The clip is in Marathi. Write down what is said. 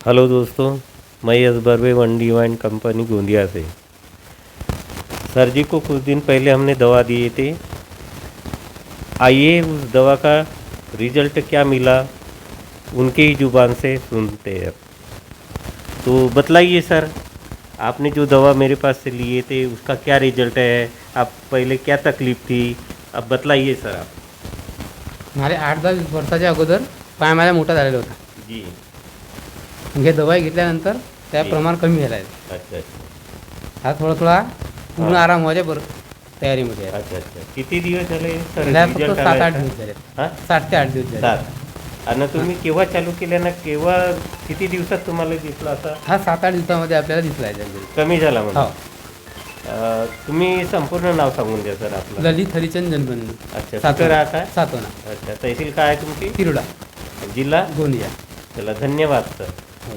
हेलो दोस्तों, मैं Yash Barve one divine company Gondia से। सर जी को कुछ दिन पहले हमने दवा दिए थे। आइए उस दवा का रिजल्ट क्या मिला उनके ही जुबान से सुनते हैं। तो बतलाइए सर, आपने जो दवा मेरे पास से लिए थे उसका क्या रिजल्ट है? आप पहले क्या तकलीफ थी, अब बतलाइए सर आप। मला 8-10 वर्षाच्या अगोदर पाय माझा मोठा झालेला होता. जी। हे दवाई घेतल्यानंतर त्या जी. प्रमाण कमी झालं आहे. अच्छा अच्छा. हा थोडा थोडा पूर्ण हां. आराम व्हायच्या बरं तयारीमध्ये आहे. अच्छा अच्छा. किती दिवस झाले सर त्याला फक्त रिजल्ट 7-8 आला? दिवस झाले. हां, 7 ते 8 दिवस झाले. 7. आणि तुम्ही केव्हा चालू केलं ना, केव्हा किती दिवसात तुम्हाला दिसला असा हा 7-8 दिवसामध्ये आपल्याला दिसला आहे जल्दी. कमी झाला हो. म्हणजे? तुम्ही संपूर्ण नाव सांगून द्या सर आपलं. ललित हरिचंद जनबंधू. अच्छा, कुठे राहता? सातोना. अच्छा, तहसील काय आहे तुमची? तिरुडा जिल्हा? गोंदिया. चला, धन्यवाद सर. हो.